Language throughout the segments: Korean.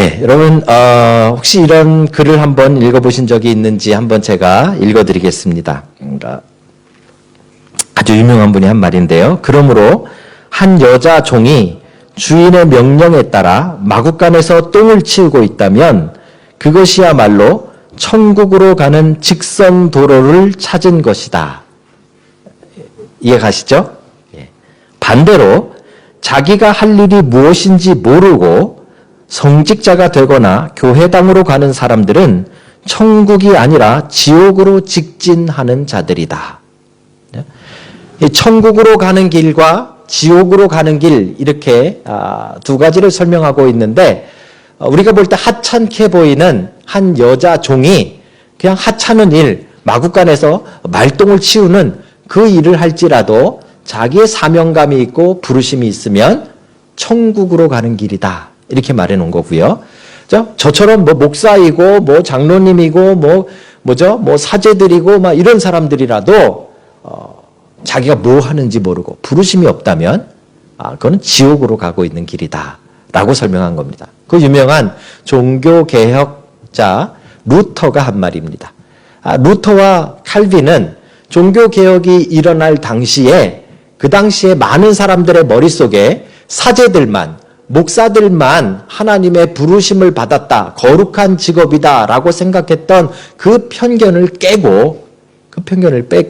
네, 여러분 혹시 이런 글을 한번 읽어보신 적이 있는지 한번 제가 읽어드리겠습니다. 아주 유명한 분이 한 말인데요. 그러므로 한 여자 종이 주인의 명령에 따라 마구간에서 똥을 치우고 있다면 그것이야말로 천국으로 가는 직선 도로를 찾은 것이다. 이해 가시죠? 반대로 자기가 할 일이 무엇인지 모르고 성직자가 되거나 교회당으로 가는 사람들은 천국이 아니라 지옥으로 직진하는 자들이다. 천국으로 가는 길과 지옥으로 가는 길, 이렇게 두 가지를 설명하고 있는데, 우리가 볼 때 하찮게 보이는 한 여자 종이 그냥 하찮은 일, 마구간에서 말똥을 치우는 그 일을 할지라도 자기의 사명감이 있고 부르심이 있으면 천국으로 가는 길이다, 이렇게 말해 놓은 거고요. 저처럼 뭐 목사이고 뭐 장로님이고 뭐 사제들이고 막 이런 사람들이라도 자기가 뭐 하는지 모르고 부르심이 없다면 그거는 지옥으로 가고 있는 길이다 라고 설명한 겁니다. 그 유명한 종교개혁자 루터가 한 말입니다. 루터와 칼빈은 종교개혁이 일어날 당시에, 그 당시에 많은 사람들의 머릿속에 사제들만, 목사들만 하나님의 부르심을 받았다, 거룩한 직업이다 라고 생각했던 그 편견을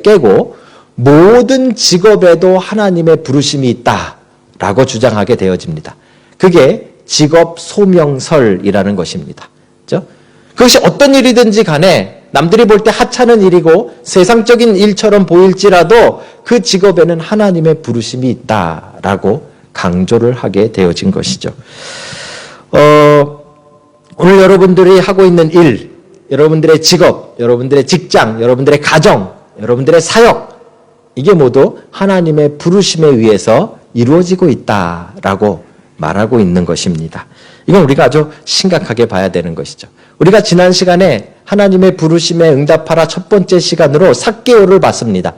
깨고 모든 직업에도 하나님의 부르심이 있다라고 주장하게 되어집니다. 그게 직업 소명설이라는 것입니다. 그렇죠? 그것이 어떤 일이든지 간에 남들이 볼 때 하찮은 일이고 세상적인 일처럼 보일지라도 그 직업에는 하나님의 부르심이 있다라고 강조를 하게 되어진 것이죠. 오늘 여러분들이 하고 있는 일, 여러분들의 직업, 여러분들의 직장, 여러분들의 가정, 여러분들의 사역, 이게 모두 하나님의 부르심에 의해서 이루어지고 있다라고 말하고 있는 것입니다. 이건 우리가 아주 심각하게 봐야 되는 것이죠. 우리가 지난 시간에 하나님의 부르심에 응답하라 첫 번째 시간으로 삭개오를 봤습니다.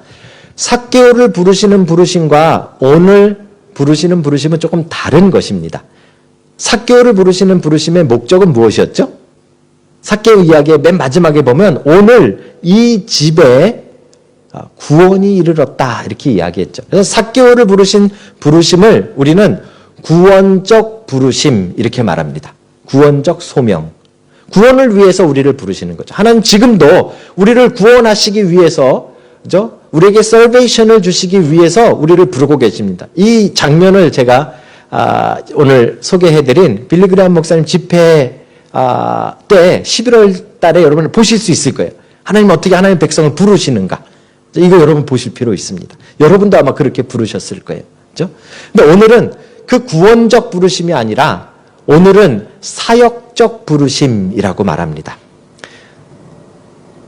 삭개오를 부르시는 부르심과 오늘 부르시는 부르심은 조금 다른 것입니다. 삭개오를 부르시는 부르심의 목적은 무엇이었죠? 삭개오 이야기의 맨 마지막에 보면 오늘 이 집에 구원이 이르렀다, 이렇게 이야기했죠. 그래서 삭개오를 부르신 부르심을 우리는 구원적 부르심, 이렇게 말합니다. 구원적 소명. 구원을 위해서 우리를 부르시는 거죠. 하나님 지금도 우리를 구원하시기 위해서, 그죠? 우리에게 salvation을 주시기 위해서 우리를 부르고 계십니다. 이 장면을 제가 오늘 소개해드린 빌리그레함 목사님 집회 때 11월 달에 여러분 보실 수 있을 거예요. 하나님 어떻게 하나님 백성을 부르시는가. 이거 여러분 보실 필요 있습니다. 여러분도 아마 그렇게 부르셨을 거예요. 그렇죠? 근데 오늘은 그 구원적 부르심이 아니라 오늘은 사역적 부르심이라고 말합니다.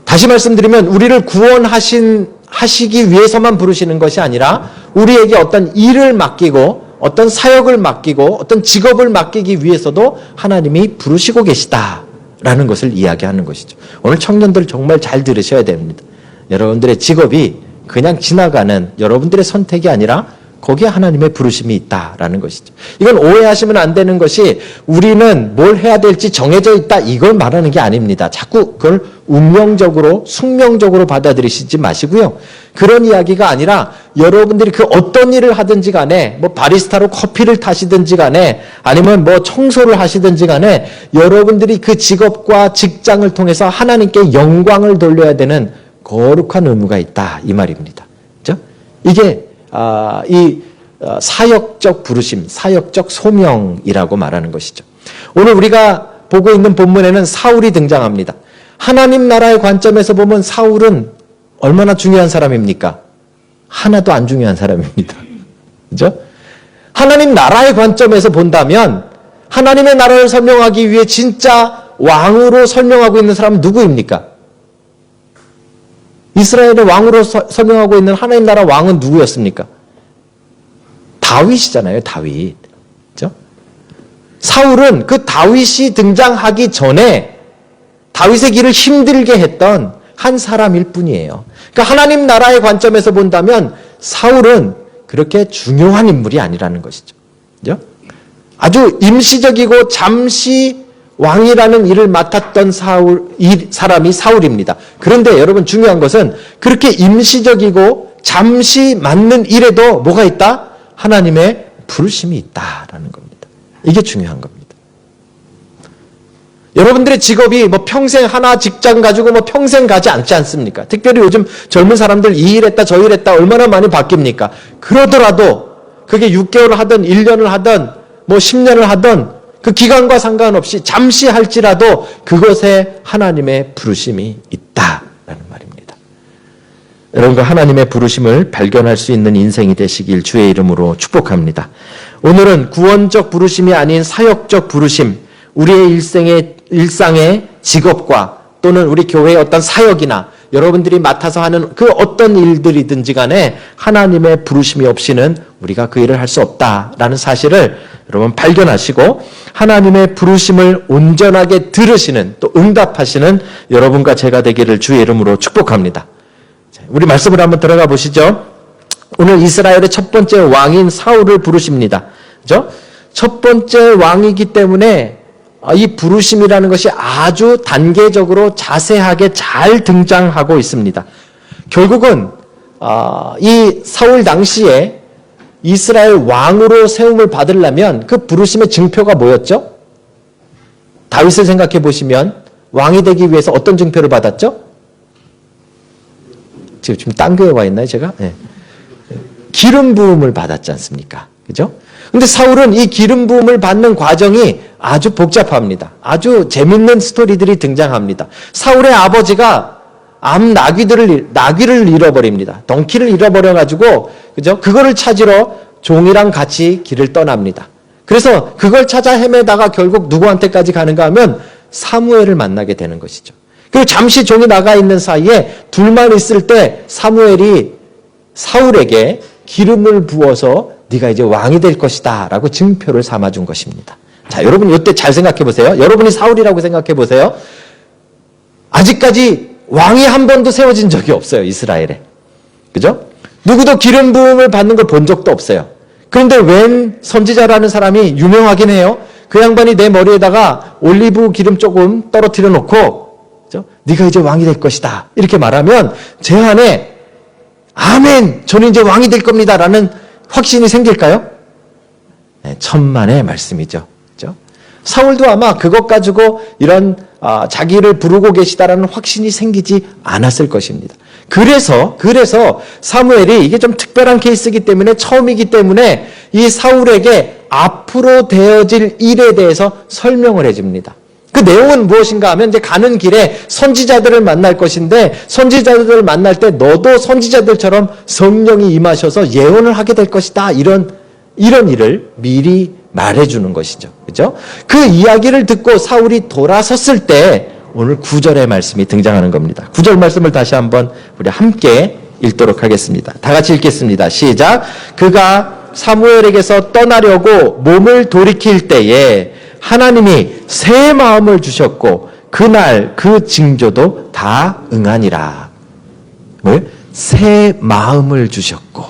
다시 말씀드리면 우리를 구원하시기 위해서만 부르시는 것이 아니라 우리에게 어떤 일을 맡기고 어떤 사역을 맡기고 어떤 직업을 맡기기 위해서도 하나님이 부르시고 계시다라는 것을 이야기하는 것이죠. 오늘 청년들 정말 잘 들으셔야 됩니다. 여러분들의 직업이 그냥 지나가는 여러분들의 선택이 아니라 거기에 하나님의 부르심이 있다라는 것이죠. 이건 오해하시면 안 되는 것이 우리는 뭘 해야 될지 정해져 있다, 이걸 말하는 게 아닙니다. 자꾸 그걸 운명적으로 숙명적으로 받아들이시지 마시고요. 그런 이야기가 아니라 여러분들이 그 어떤 일을 하든지 간에 뭐 바리스타로 커피를 타시든지 간에 아니면 뭐 청소를 하시든지 간에 여러분들이 그 직업과 직장을 통해서 하나님께 영광을 돌려야 되는 거룩한 의무가 있다, 이 말입니다. 그렇죠? 이게 이 사역적 부르심, 사역적 소명이라고 말하는 것이죠. 오늘 우리가 보고 있는 본문에는 사울이 등장합니다. 하나님 나라의 관점에서 보면 사울은 얼마나 중요한 사람입니까? 하나도 안 중요한 사람입니다. 그죠? 하나님 나라의 관점에서 본다면 하나님의 나라를 설명하기 위해 진짜 왕으로 설명하고 있는 사람은 누구입니까? 이스라엘의 왕으로 설명하고 있는 하나님 나라 왕은 누구였습니까? 다윗이잖아요, 다윗. 그렇죠? 사울은 그 다윗이 등장하기 전에 다윗의 길을 힘들게 했던 한 사람일 뿐이에요. 그러니까 하나님 나라의 관점에서 본다면 사울은 그렇게 중요한 인물이 아니라는 것이죠. 그렇죠? 아주 임시적이고 잠시 왕이라는 일을 맡았던 사람이 사울입니다. 그런데 여러분 중요한 것은 그렇게 임시적이고 잠시 맡는 일에도 뭐가 있다? 하나님의 부르심이 있다라는 겁니다. 이게 중요한 겁니다. 여러분들의 직업이 뭐 평생 하나 직장 가지고 뭐 평생 가지 않지 않습니까? 특별히 요즘 젊은 사람들 이 일 했다 저 일 했다 얼마나 많이 바뀝니까? 그러더라도 그게 6개월을 하든 1년을 하든 뭐 10년을 하든 그 기간과 상관없이 잠시 할지라도 그것에 하나님의 부르심이 있다라는 말입니다. 여러분과 하나님의 부르심을 발견할 수 있는 인생이 되시길 주의 이름으로 축복합니다. 오늘은 구원적 부르심이 아닌 사역적 부르심, 우리의 일상의 직업과 또는 우리 교회의 어떤 사역이나 여러분들이 맡아서 하는 그 어떤 일들이든지 간에 하나님의 부르심이 없이는 우리가 그 일을 할 수 없다라는 사실을 여러분 발견하시고 하나님의 부르심을 온전하게 들으시는 또 응답하시는 여러분과 제가 되기를 주의 이름으로 축복합니다. 우리 말씀을 한번 들어가 보시죠. 오늘 이스라엘의 첫 번째 왕인 사울을 부르십니다. 그죠? 첫 번째 왕이기 때문에 이 부르심이라는 것이 아주 단계적으로 자세하게 잘 등장하고 있습니다. 결국은 이 사울 당시에 이스라엘 왕으로 세움을 받으려면 그 부르심의 증표가 뭐였죠? 다윗을 생각해 보시면 왕이 되기 위해서 어떤 증표를 받았죠? 지금 딴 교회 와 있나요, 제가? 네. 기름 부음을 받았지 않습니까? 그죠? 근데 사울은 이 기름 부음을 받는 과정이 아주 복잡합니다. 아주 재밌는 스토리들이 등장합니다. 사울의 아버지가 나귀를 잃어버립니다. 덩키를 잃어버려가지고, 그죠? 그거를 찾으러 종이랑 같이 길을 떠납니다. 그래서 그걸 찾아 헤매다가 결국 누구한테까지 가는가 하면 사무엘을 만나게 되는 것이죠. 그리고 잠시 종이 나가 있는 사이에 둘만 있을 때 사무엘이 사울에게 기름을 부어서 네가 이제 왕이 될 것이다 라고 증표를 삼아준 것입니다. 자, 여러분 이때 잘 생각해 보세요. 여러분이 사울이라고 생각해 보세요. 아직까지 왕이 한 번도 세워진 적이 없어요, 이스라엘에. 그죠? 누구도 기름 부음을 받는 걸 본 적도 없어요. 그런데 웬 선지자라는 사람이 유명하긴 해요. 그 양반이 내 머리에다가 올리브 기름 조금 떨어뜨려 놓고, 그죠? 네가 이제 왕이 될 것이다 이렇게 말하면 제 안에 아멘, 저는 이제 왕이 될 겁니다 라는 확신이 생길까요? 네, 천만의 말씀이죠. 그죠? 사울도 아마 그것 가지고 이런 자기를 부르고 계시다라는 확신이 생기지 않았을 것입니다. 그래서 사무엘이 이게 좀 특별한 케이스이기 때문에 처음이기 때문에 이 사울에게 앞으로 되어질 일에 대해서 설명을 해줍니다. 그 내용은 무엇인가 하면 이제 가는 길에 선지자들을 만날 것인데 선지자들을 만날 때 너도 선지자들처럼 성령이 임하셔서 예언을 하게 될 것이다. 이런 일을 미리 말해주는 것이죠. 그죠? 그 이야기를 듣고 사울이 돌아섰을 때 오늘 9절의 말씀이 등장하는 겁니다. 9절 말씀을 다시 한번 우리 함께 읽도록 하겠습니다. 다 같이 읽겠습니다. 시작. 그가 사무엘에게서 떠나려고 몸을 돌이킬 때에 하나님이 새 마음을 주셨고 그날 그 징조도 다 응하니라. 뭘? 새 마음을 주셨고.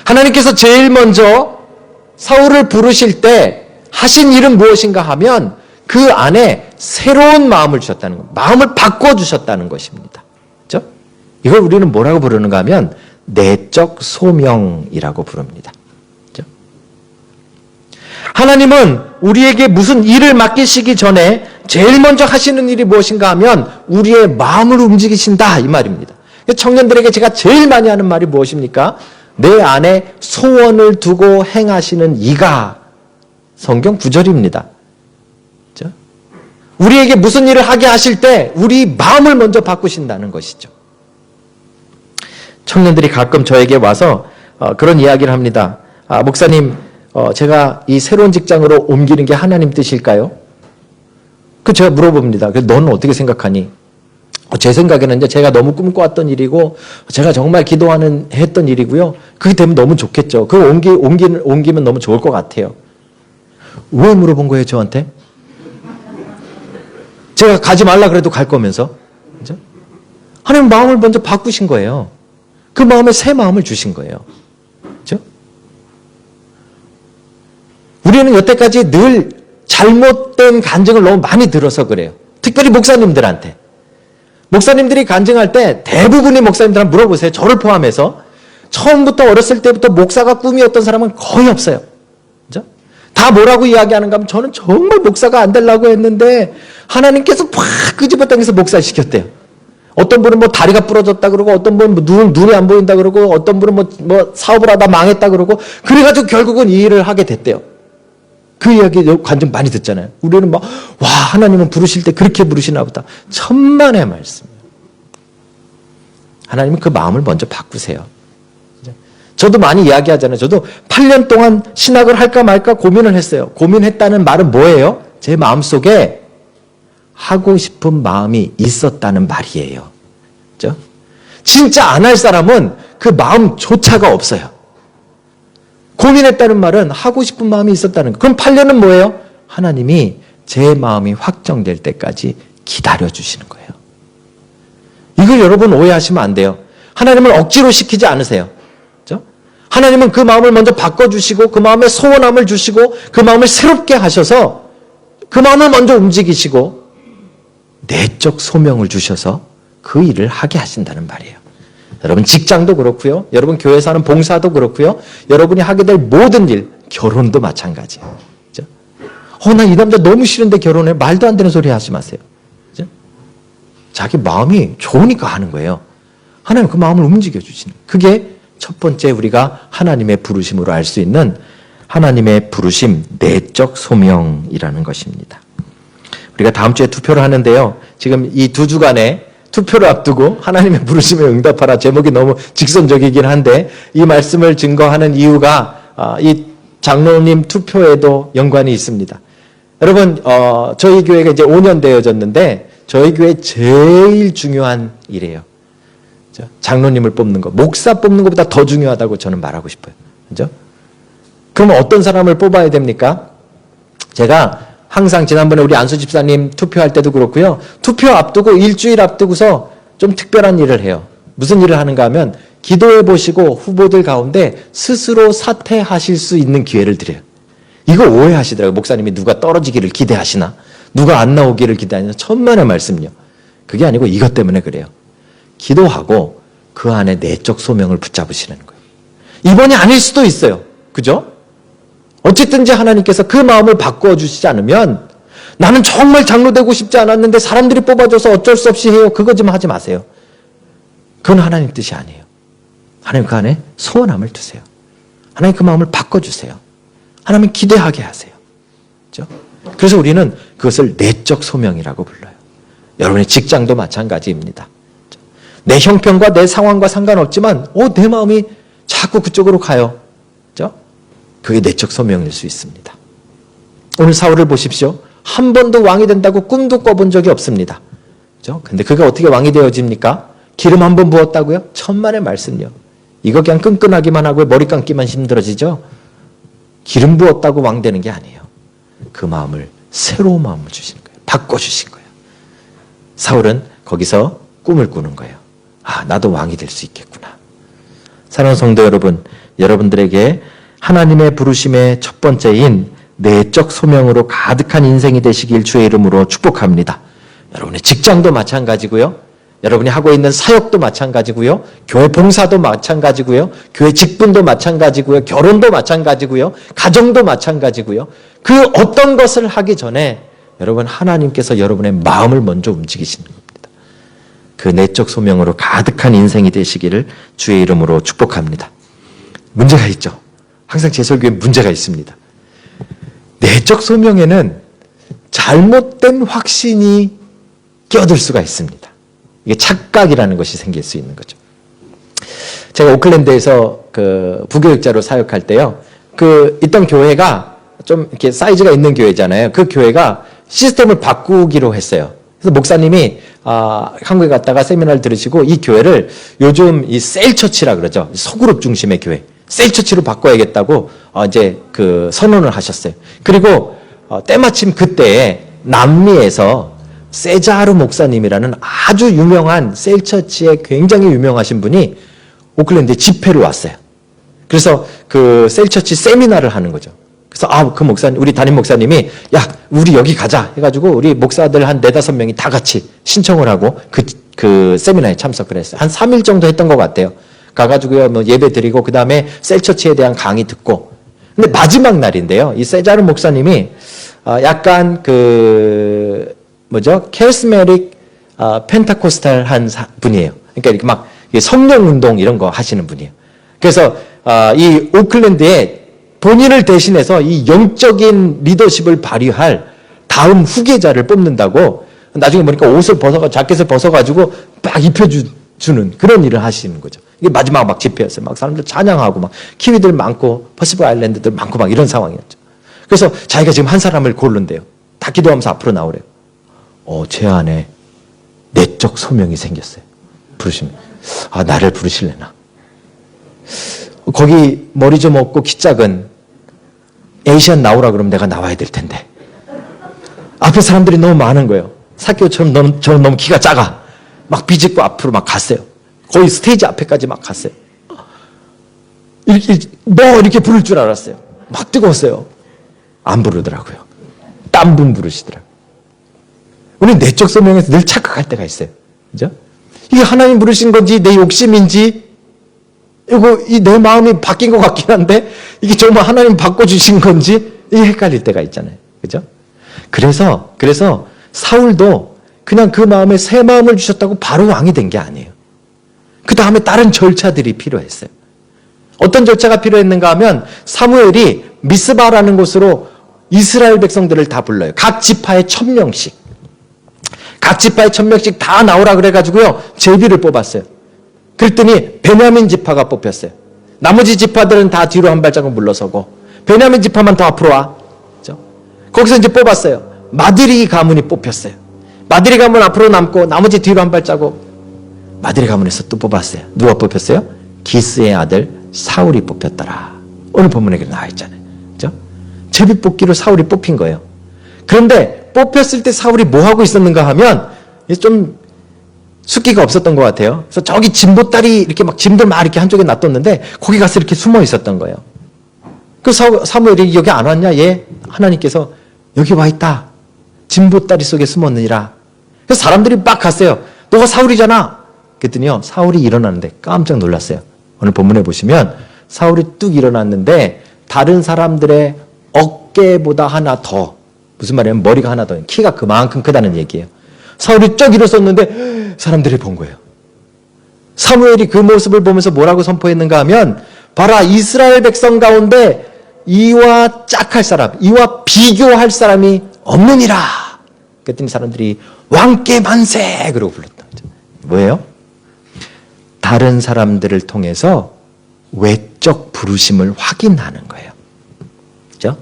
하나님께서 제일 먼저 사울을 부르실 때 하신 일은 무엇인가 하면 그 안에 새로운 마음을 주셨다는 것, 마음을 바꿔주셨다는 것입니다. 그렇죠? 이걸 우리는 뭐라고 부르는가 하면 내적 소명이라고 부릅니다. 그렇죠? 하나님은 우리에게 무슨 일을 맡기시기 전에 제일 먼저 하시는 일이 무엇인가 하면 우리의 마음을 움직이신다 이 말입니다. 청년들에게 제가 제일 많이 하는 말이 무엇입니까? 내 안에 소원을 두고 행하시는 이가 성경 구절입니다. 그렇죠? 우리에게 무슨 일을 하게 하실 때 우리 마음을 먼저 바꾸신다는 것이죠. 청년들이 가끔 저에게 와서 그런 이야기를 합니다. 목사님, 제가 이 새로운 직장으로 옮기는 게 하나님 뜻일까요? 그 제가 물어봅니다. 너는 어떻게 생각하니? 제 생각에는 이제 제가 너무 꿈꿔왔던 일이고 제가 정말 했던 일이고요. 그게 되면 너무 좋겠죠. 그거 옮기면 너무 좋을 것 같아요. 왜 물어본 거예요, 저한테? 제가 가지 말라 그래도 갈 거면서. 그죠? 하나님 마음을 먼저 바꾸신 거예요. 그 마음에 새 마음을 주신 거예요. 그죠? 우리는 여태까지 늘 잘못된 간증을 너무 많이 들어서 그래요. 특별히 목사님들한테. 목사님들이 간증할 때 대부분의 목사님들한테 물어보세요. 저를 포함해서. 처음부터 어렸을 때부터 목사가 꿈이었던 사람은 거의 없어요. 그죠? 다 뭐라고 이야기하는가 하면 저는 정말 목사가 안 되려고 했는데 하나님께서 팍 끄집어당겨서 목사 시켰대요. 어떤 분은 뭐 다리가 부러졌다 그러고 어떤 분은 뭐 눈이 안 보인다 그러고 어떤 분은 뭐 사업을 하다 망했다 그러고 그래가지고 결국은 이 일을 하게 됐대요. 그 이야기 관중 많이 듣잖아요. 우리는 막 와 하나님은 부르실 때 그렇게 부르시나 보다. 천만의 말씀이에요. 하나님은 그 마음을 먼저 바꾸세요. 저도 많이 이야기하잖아요. 저도 8년 동안 신학을 할까 말까 고민을 했어요. 고민했다는 말은 뭐예요? 제 마음속에 하고 싶은 마음이 있었다는 말이에요. 그렇죠? 진짜 안 할 사람은 그 마음조차가 없어요. 고민했다는 말은 하고 싶은 마음이 있었다는 거. 그럼 8년은 뭐예요? 하나님이 제 마음이 확정될 때까지 기다려주시는 거예요. 이걸 여러분 오해하시면 안 돼요. 하나님을 억지로 시키지 않으세요. 그렇죠? 하나님은 그 마음을 먼저 바꿔주시고 그 마음에 소원함을 주시고 그 마음을 새롭게 하셔서 그 마음을 먼저 움직이시고 내적 소명을 주셔서 그 일을 하게 하신다는 말이에요. 여러분 직장도 그렇고요. 여러분 교회에서 하는 봉사도 그렇고요. 여러분이 하게 될 모든 일, 결혼도 마찬가지예요. 그렇죠? 나 이 남자 너무 싫은데 결혼해. 말도 안 되는 소리 하지 마세요. 그렇죠? 자기 마음이 좋으니까 하는 거예요. 하나님 그 마음을 움직여 주시는 거예요. 그게 첫 번째 우리가 하나님의 부르심으로 알 수 있는 하나님의 부르심, 내적 소명이라는 것입니다. 우리가 다음 주에 투표를 하는데요. 지금 이 2주간에 투표를 앞두고 하나님의 부르심에 응답하라 제목이 너무 직선적이긴 한데 이 말씀을 증거하는 이유가 이 장로님 투표에도 연관이 있습니다. 여러분 저희 교회가 이제 5년 되어졌는데 저희 교회 제일 중요한 일이에요. 장로님을 뽑는 거. 목사 뽑는 것보다 더 중요하다고 저는 말하고 싶어요. 그죠? 그러면 어떤 사람을 뽑아야 됩니까? 제가 항상 지난번에 우리 안수 집사님 투표할 때도 그렇고요. 투표 앞두고 일주일 앞두고서 좀 특별한 일을 해요. 무슨 일을 하는가 하면 기도해 보시고 후보들 가운데 스스로 사퇴하실 수 있는 기회를 드려요. 이거 오해하시더라고요. 목사님이 누가 떨어지기를 기대하시나 누가 안 나오기를 기대하시나 천만의 말씀요. 그게 아니고 이것 때문에 그래요. 기도하고 그 안에 내적 소명을 붙잡으시는 거예요. 이번이 아닐 수도 있어요. 그죠? 어쨌든지 하나님께서 그 마음을 바꿔주시지 않으면 나는 정말 장로 되고 싶지 않았는데 사람들이 뽑아줘서 어쩔 수 없이 해요. 그거 좀 하지 마세요. 그건 하나님 뜻이 아니에요. 하나님 그 안에 소원함을 두세요. 하나님 그 마음을 바꿔주세요. 하나님 기대하게 하세요. 그렇죠? 그래서 우리는 그것을 내적 소명이라고 불러요. 여러분의 직장도 마찬가지입니다. 내 형편과 내 상황과 상관없지만 내 마음이 자꾸 그쪽으로 가요. 그렇죠? 그게 내적 소명일 수 있습니다. 오늘 사울을 보십시오. 한 번도 왕이 된다고 꿈도 꿔본 적이 없습니다. 그렇죠? 근데 그가 어떻게 왕이 되어집니까? 기름 한 번 부었다고요? 천만의 말씀요. 이거 그냥 끈끈하기만 하고 머리 감기만 힘들어지죠? 기름 부었다고 왕 되는 게 아니에요. 그 마음을 새로운 마음을 주시는 거예요. 바꿔주신 거예요. 사울은 거기서 꿈을 꾸는 거예요. 나도 왕이 될 수 있겠구나. 사랑하는 성도 여러분, 여러분들에게 하나님의 부르심의 첫 번째인 내적 소명으로 가득한 인생이 되시길 주의 이름으로 축복합니다. 여러분의 직장도 마찬가지고요. 여러분이 하고 있는 사역도 마찬가지고요. 교회 봉사도 마찬가지고요. 교회 직분도 마찬가지고요. 결혼도 마찬가지고요. 가정도 마찬가지고요. 그 어떤 것을 하기 전에 여러분 하나님께서 여러분의 마음을 먼저 움직이시는 겁니다. 그 내적 소명으로 가득한 인생이 되시기를 주의 이름으로 축복합니다. 문제가 있죠. 항상 제 설교에 문제가 있습니다. 내적 소명에는 잘못된 확신이 껴들 수가 있습니다. 이게 착각이라는 것이 생길 수 있는 거죠. 제가 오클랜드에서 그 부교육자로 사역할 때요. 있던 교회가 좀 이렇게 사이즈가 있는 교회잖아요. 그 교회가 시스템을 바꾸기로 했어요. 그래서 목사님이 한국에 갔다가 세미나를 들으시고 이 교회를 요즘 이 셀처치라 그러죠. 소그룹 중심의 교회. 셀처치로 바꿔야겠다고 이제 그 선언을 하셨어요. 그리고 때마침 그때에 남미에서 세자르 목사님이라는 아주 유명한 셀처치에 굉장히 유명하신 분이 오클랜드에 집회로 왔어요. 그래서 그 셀처치 세미나를 하는 거죠. 그래서 그 목사님, 우리 담임 목사님이 야, 우리 여기 가자 해가지고 우리 목사들 한 4-5명이 다 같이 신청을 하고 그 세미나에 참석을 했어요. 한 3일 정도 했던 것 같아요. 가가지고요, 뭐 예배 드리고 그 다음에 셀처치에 대한 강의 듣고. 근데 마지막 날인데요, 이 세자르 목사님이 약간 캐리스메릭 펜타코스탈한 분이에요. 그러니까 이렇게 막 성령 운동 이런 거 하시는 분이에요. 그래서 이 오클랜드에 본인을 대신해서 이 영적인 리더십을 발휘할 다음 후계자를 뽑는다고 나중에 보니까 옷을 벗어가지고 자켓을 벗어가지고 막 입혀주는 그런 일을 하시는 거죠. 이게 마지막 막 집회였어요. 막 사람들 찬양하고 막 키위들 많고 퍼시픽 아일랜드들 많고 막 이런 상황이었죠. 그래서 자기가 지금 한 사람을 고른대요. 다 기도하면서 앞으로 나오래요. 제 안에 내적 소명이 생겼어요. 부르시면 나를 부르실래나. 거기 머리 좀 없고 키 작은 에이시안 나오라 그러면 내가 나와야 될 텐데 앞에 사람들이 너무 많은 거예요. 사케오처럼 저는 너무 키가 작아. 막 비집고 앞으로 막 갔어요. 거의 스테이지 앞에까지 막 갔어요. 너 이렇게 부를 줄 알았어요. 막 뜨거웠어요. 안 부르더라고요. 딴 분 부르시더라고요. 우리 내적 소명에서 늘 착각할 때가 있어요. 그죠? 이게 하나님 부르신 건지 내 욕심인지 내 마음이 바뀐 것 같긴 한데 이게 정말 하나님 바꿔주신 건지 이게 헷갈릴 때가 있잖아요. 그죠? 그래서 사울도 그냥 그 마음에 새 마음을 주셨다고 바로 왕이 된 게 아니에요. 그 다음에 다른 절차들이 필요했어요. 어떤 절차가 필요했는가 하면 사무엘이 미스바라는 곳으로 이스라엘 백성들을 다 불러요. 각 지파에 1000명씩. 각 지파에 1000명씩 다 나오라 그래가지고요. 제비를 뽑았어요. 그랬더니 베냐민 지파가 뽑혔어요. 나머지 지파들은 다 뒤로 한 발자국 물러서고 베냐민 지파만 더 앞으로 와. 그렇죠? 거기서 이제 뽑았어요. 마드리 가문이 뽑혔어요. 마드리 가문 앞으로 남고 나머지 뒤로 한 발자국. 마드리 가문에서 또 뽑았어요. 누가 뽑혔어요? 기스의 아들 사울이 뽑혔더라. 오늘 본문에 나와 있잖아요. 그렇죠? 제비 뽑기로 사울이 뽑힌 거예요. 그런데 뽑혔을 때 사울이 뭐 하고 있었는가 하면 좀 숫기가 없었던 것 같아요. 그래서 저기 진보다리 이렇게 막 짐들 막 이렇게 한쪽에 놔뒀는데 거기 가서 이렇게 숨어 있었던 거예요. 그 사무엘이 여기 안 왔냐? 예. 하나님께서 여기 와 있다. 진보다리 속에 숨었느니라. 그래서 사람들이 막 갔어요. 너가 사울이잖아. 그랬더니요. 사울이 일어났는데 깜짝 놀랐어요. 오늘 본문에 보시면 사울이 뚝 일어났는데 다른 사람들의 어깨보다 하나 더, 무슨 말이냐면 머리가 하나 더, 키가 그만큼 크다는 얘기예요. 사울이 쭉 일어섰는데 사람들이 본 거예요. 사무엘이 그 모습을 보면서 뭐라고 선포했는가 하면 봐라, 이스라엘 백성 가운데 이와 짝할 사람, 이와 비교할 사람이 없느니라. 그랬더니 사람들이 왕께 만세 그러고 불렀다. 뭐예요? 다른 사람들을 통해서 외적 부르심을 확인하는 거예요. 그렇죠?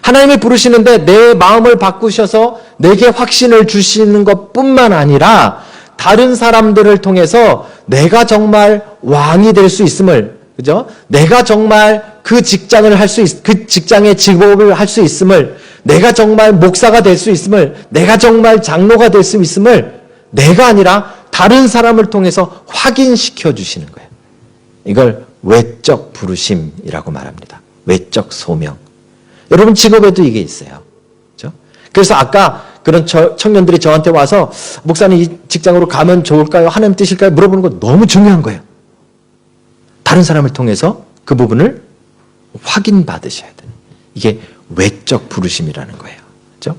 하나님이 부르시는데 내 마음을 바꾸셔서 내게 확신을 주시는 것뿐만 아니라 다른 사람들을 통해서 내가 정말 왕이 될 수 있음을, 그죠? 내가 정말 그 직장을 할 수 그 직장의 직업을 할 수 있음을, 내가 정말 목사가 될 수 있음을, 내가 정말 장로가 될 수 있음을 내가 아니라 다른 사람을 통해서 확인시켜 주시는 거예요. 이걸 외적 부르심이라고 말합니다. 외적 소명. 여러분 직업에도 이게 있어요. 그렇죠? 그래서 아까 그런 청년들이 저한테 와서 목사님 이 직장으로 가면 좋을까요? 하나님 뜻일까요? 물어보는 거 너무 중요한 거예요. 다른 사람을 통해서 그 부분을 확인받으셔야 돼요. 이게 외적 부르심이라는 거예요. 그렇죠?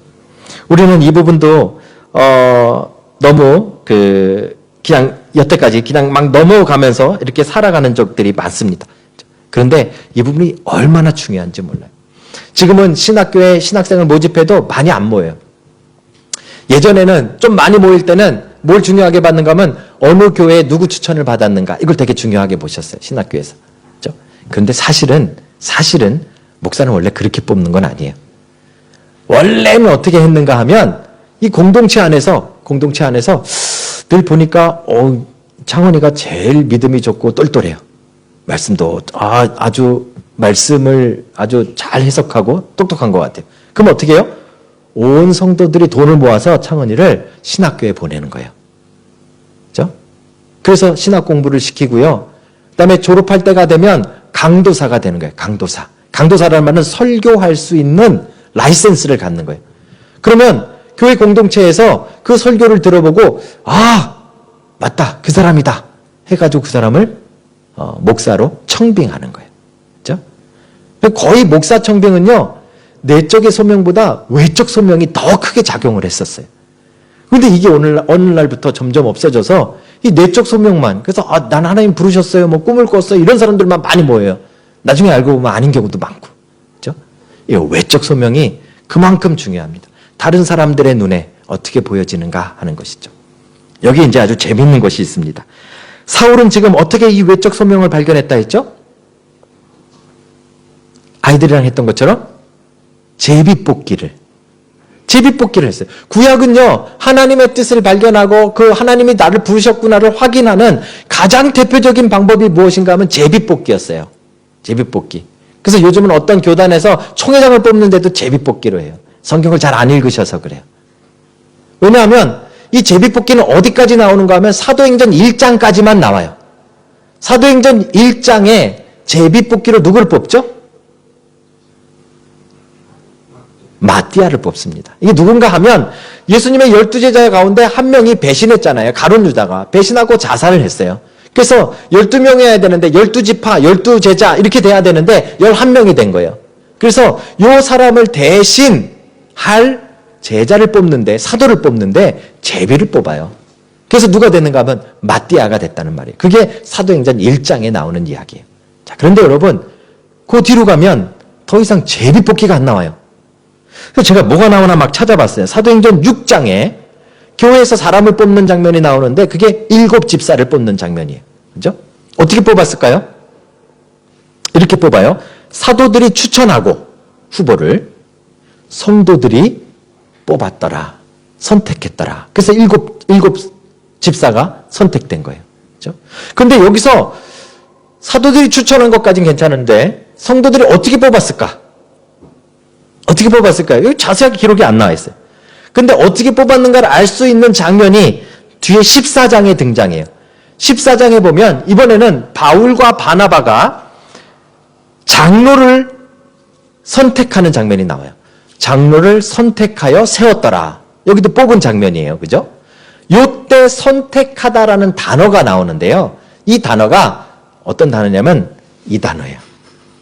우리는 이 부분도 너무 그냥 여태까지 그냥 막 넘어가면서 이렇게 살아가는 적들이 많습니다. 그런데 이 부분이 얼마나 중요한지 몰라요. 지금은 신학교에 신학생을 모집해도 많이 안 모여요. 예전에는 좀 많이 모일 때는 뭘 중요하게 받는가 하면 어느 교회에 누구 추천을 받았는가, 이걸 되게 중요하게 보셨어요. 신학교에서. 그렇죠? 그런데 사실은 목사는 원래 그렇게 뽑는 건 아니에요. 원래는 어떻게 했는가 하면 이 공동체 안에서 늘 보니까 창원이가 제일 믿음이 좋고 똘똘해요. 말씀도 아주 말씀을 아주 잘 해석하고 똑똑한 것 같아요. 그럼 어떻게 해요? 온 성도들이 돈을 모아서 창원이를 신학교에 보내는 거예요. 그렇죠? 그래서 신학 공부를 시키고요. 그다음에 졸업할 때가 되면 강도사가 되는 거예요. 강도사. 강도사라는 설교할 수 있는 라이센스를 갖는 거예요. 그러면 교회 공동체에서 그 설교를 들어보고 아 맞다 그 사람이다 해가지고 그 사람을 목사로 청빙하는 거예요. 그렇죠? 거의 목사 청빙은요 내적의 소명보다 외적 소명이 더 크게 작용을 했었어요. 그런데 이게 어느 날부터 점점 없어져서 이 내적 소명만 그래서 난 하나님 부르셨어요 뭐 꿈을 꿨어요 이런 사람들만 많이 모여요. 나중에 알고 보면 아닌 경우도 많고. 그렇죠? 이 외적 소명이 그만큼 중요합니다. 다른 사람들의 눈에 어떻게 보여지는가 하는 것이죠. 여기 이제 아주 재미있는 것이 있습니다. 사울은 지금 어떻게 이 외적 소명을 발견했다 했죠? 아이들이랑 했던 것처럼 제비뽑기를 했어요. 구약은요 하나님의 뜻을 발견하고 그 하나님이 나를 부르셨구나를 확인하는 가장 대표적인 방법이 무엇인가 하면 제비뽑기였어요. 제비뽑기. 그래서 요즘은 어떤 교단에서 총회장을 뽑는데도 제비뽑기로 해요. 성경을 잘 안 읽으셔서 그래요. 왜냐하면 이 제비뽑기는 어디까지 나오는가 하면 사도행전 1장까지만 나와요. 사도행전 1장에 제비뽑기로 누구를 뽑죠? 마띠아를 뽑습니다. 이게 누군가 하면 예수님의 12제자 가운데 한 명이 배신했잖아요. 가룟 유다가 배신하고 자살을 했어요. 그래서 12명이어야 되는데 12지파, 12제자 이렇게 돼야 되는데 11명이 된 거예요. 그래서 이 사람을 대신할 제자를 뽑는데 사도를 뽑는데 제비를 뽑아요. 그래서 누가 됐는가 하면 마띠아가 됐다는 말이에요. 그게 사도행전 1장에 나오는 이야기예요. 자, 그런데 여러분 그 뒤로 가면 더 이상 제비 뽑기가 안 나와요. 그래서 제가 뭐가 나오나 막 찾아봤어요. 사도행전 6장에 교회에서 사람을 뽑는 장면이 나오는데 그게 7집사를 뽑는 장면이에요. 그죠? 어떻게 뽑았을까요? 이렇게 뽑아요. 사도들이 추천하고 후보를 성도들이 뽑았더라. 선택했더라. 그래서 7집사가 선택된 거예요. 그죠? 그런데 여기서 사도들이 추천한 것까지는 괜찮은데 성도들이 어떻게 뽑았을까? 어떻게 뽑았을까요? 여기 자세하게 기록이 안 나와 있어요. 근데 어떻게 뽑았는가를 알 수 있는 장면이 뒤에 14장에 등장해요. 14장에 보면 이번에는 바울과 바나바가 장로를 선택하는 장면이 나와요. 장로를 선택하여 세웠더라. 여기도 뽑은 장면이에요. 그죠? 요때 선택하다라는 단어가 나오는데요. 이 단어가 어떤 단어냐면 이 단어예요.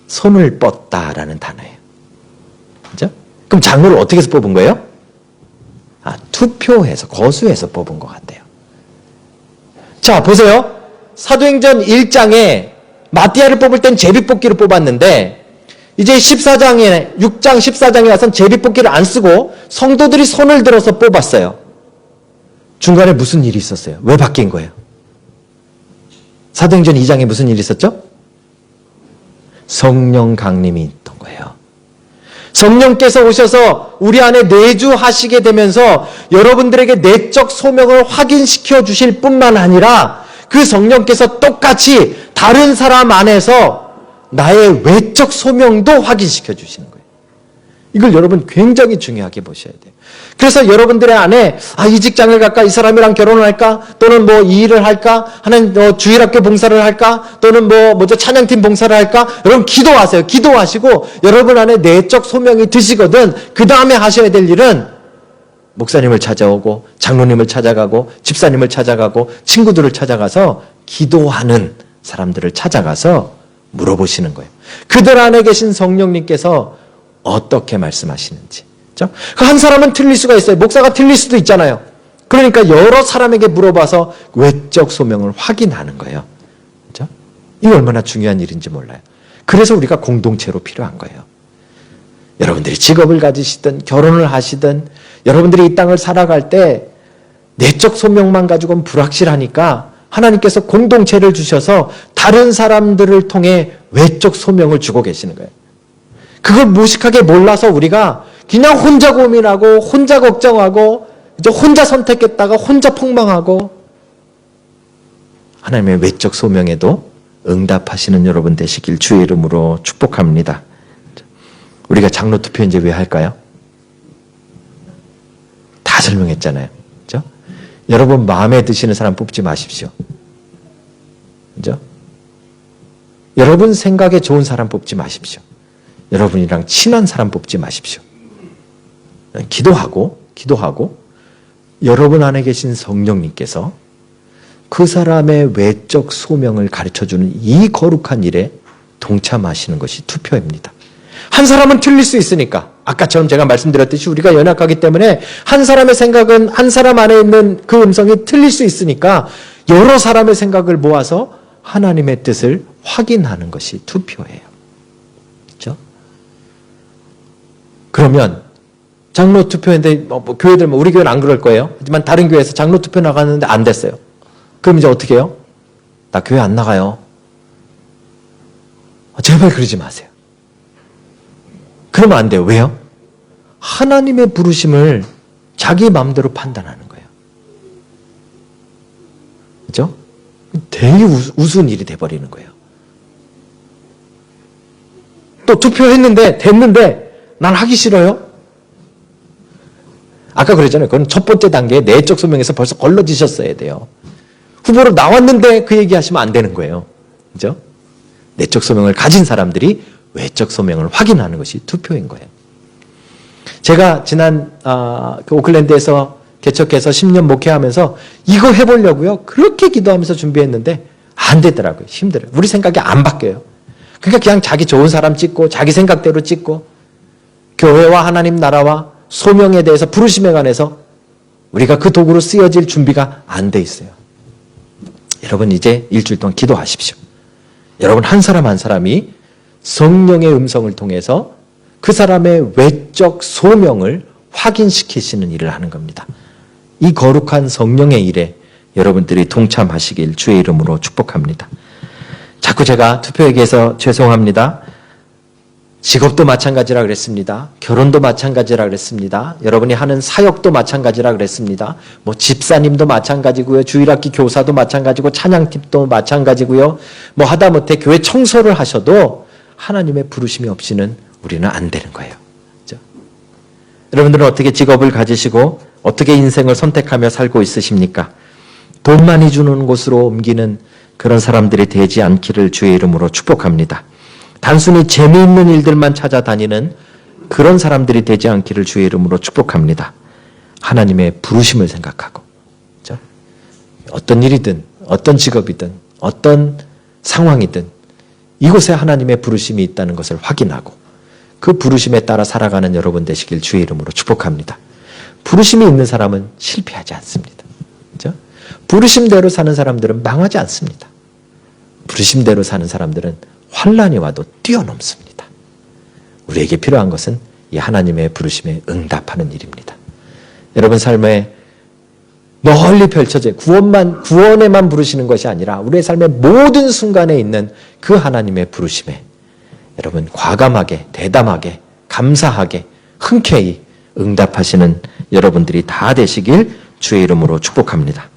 손을 뻗다라는 단어예요. 그죠? 그럼 장로를 어떻게 해서 뽑은 거예요? 투표해서 거수해서 뽑은 것 같아요. 자, 보세요. 사도행전 1장에 마띠아를 뽑을 땐 제비뽑기로 뽑았는데 이제 6장 14장에 와서는 제비뽑기를 안 쓰고 성도들이 손을 들어서 뽑았어요. 중간에 무슨 일이 있었어요? 왜 바뀐 거예요? 사도행전 2장에 무슨 일이 있었죠? 성령 강림이 있던 거예요. 성령께서 오셔서 우리 안에 내주하시게 되면서 여러분들에게 내적 소명을 확인시켜 주실 뿐만 아니라 그 성령께서 똑같이 다른 사람 안에서 나의 외적 소명도 확인시켜 주시는 거예요. 이걸 여러분 굉장히 중요하게 보셔야 돼요. 그래서 여러분들의 안에 이 직장을 갈까? 이 사람이랑 결혼을 할까? 또는 뭐 이 일을 할까? 하는 주일학교 봉사를 할까? 또는 찬양팀 봉사를 할까? 여러분 기도하세요. 기도하시고 여러분 안에 내적 소명이 드시거든 그 다음에 하셔야 될 일은 목사님을 찾아오고 장로님을 찾아가고 집사님을 찾아가고 친구들을 찾아가서 기도하는 사람들을 찾아가서 물어보시는 거예요. 그들 안에 계신 성령님께서 어떻게 말씀하시는지. 그 한 사람은 틀릴 수가 있어요. 목사가 틀릴 수도 있잖아요. 그러니까 여러 사람에게 물어봐서 외적 소명을 확인하는 거예요. 그렇죠? 이게 얼마나 중요한 일인지 몰라요. 그래서 우리가 공동체로 필요한 거예요. 여러분들이 직업을 가지시든 결혼을 하시든 여러분들이 이 땅을 살아갈 때 내적 소명만 가지고는 불확실하니까 하나님께서 공동체를 주셔서 다른 사람들을 통해 외적 소명을 주고 계시는 거예요. 그걸 무식하게 몰라서 우리가 그냥 혼자 고민하고 혼자 걱정하고 혼자 선택했다가 혼자 폭망하고 하나님의 외적 소명에도 응답하시는 여러분 되시길 주의 이름으로 축복합니다. 우리가 장로 투표 이제 왜 할까요? 다 설명했잖아요. 그렇죠? 여러분 마음에 드시는 사람 뽑지 마십시오. 그렇죠? 여러분 생각에 좋은 사람 뽑지 마십시오. 여러분이랑 친한 사람 뽑지 마십시오. 기도하고 여러분 안에 계신 성령님께서 그 사람의 외적 소명을 가르쳐주는 이 거룩한 일에 동참하시는 것이 투표입니다. 한 사람은 틀릴 수 있으니까 아까처럼 제가 말씀드렸듯이 우리가 연약하기 때문에 한 사람의 생각은 한 사람 안에 있는 그 음성이 틀릴 수 있으니까 여러 사람의 생각을 모아서 하나님의 뜻을 확인하는 것이 투표예요. 그렇죠? 그러면 장로 투표인데 교회들 우리 교회는 안 그럴 거예요. 하지만 다른 교회에서 장로 투표 나갔는데 안 됐어요. 그럼 이제 어떻게 해요? 나 교회 안 나가요. 제발 그러지 마세요. 그러면 안 돼요. 왜요? 하나님의 부르심을 자기 마음대로 판단하는 거예요. 그렇죠? 되게 우스운 일이 돼버리는 거예요. 또 투표했는데 됐는데 난 하기 싫어요. 아까 그랬잖아요. 그건 첫 번째 단계의 내적 소명에서 벌써 걸러지셨어야 돼요. 후보로 나왔는데 그 얘기하시면 안 되는 거예요. 그죠? 내적 소명을 가진 사람들이 외적 소명을 확인하는 것이 투표인 거예요. 제가 지난 그 오클랜드에서 개척해서 10년 목회하면서 이거 해보려고요. 그렇게 기도하면서 준비했는데 안 되더라고요. 힘들어요. 우리 생각이 안 바뀌어요. 그러니까 그냥 자기 좋은 사람 찍고 자기 생각대로 찍고 교회와 하나님 나라와 소명에 대해서 부르심에 관해서 우리가 그 도구로 쓰여질 준비가 안 돼 있어요. 여러분 이제 일주일 동안 기도하십시오. 여러분 한 사람 한 사람이 성령의 음성을 통해서 그 사람의 외적 소명을 확인시키시는 일을 하는 겁니다. 이 거룩한 성령의 일에 여러분들이 동참하시길 주의 이름으로 축복합니다. 자꾸 제가 투표 얘기해서 죄송합니다. 직업도 마찬가지라 그랬습니다. 결혼도 마찬가지라 그랬습니다. 여러분이 하는 사역도 마찬가지라 그랬습니다. 뭐 집사님도 마찬가지고요. 주일학기 교사도 마찬가지고 찬양팀도 마찬가지고요. 뭐 하다못해 교회 청소를 하셔도 하나님의 부르심이 없이는 우리는 안 되는 거예요. 그렇죠? 여러분들은 어떻게 직업을 가지시고 어떻게 인생을 선택하며 살고 있으십니까? 돈 많이 주는 곳으로 옮기는 그런 사람들이 되지 않기를 주의 이름으로 축복합니다. 단순히 재미있는 일들만 찾아다니는 그런 사람들이 되지 않기를 주의 이름으로 축복합니다. 하나님의 부르심을 생각하고, 그렇죠? 어떤 일이든 어떤 직업이든 어떤 상황이든 이곳에 하나님의 부르심이 있다는 것을 확인하고 그 부르심에 따라 살아가는 여러분 되시길 주의 이름으로 축복합니다. 부르심이 있는 사람은 실패하지 않습니다. 그렇죠? 부르심대로 사는 사람들은 망하지 않습니다. 부르심대로 사는 사람들은 환난이 와도 뛰어넘습니다. 우리에게 필요한 것은 이 하나님의 부르심에 응답하는 일입니다. 여러분 삶에 널리 펼쳐져 구원에만 부르시는 것이 아니라 우리의 삶의 모든 순간에 있는 그 하나님의 부르심에 여러분 과감하게 대담하게 감사하게 흔쾌히 응답하시는 여러분들이 다 되시길 주의 이름으로 축복합니다.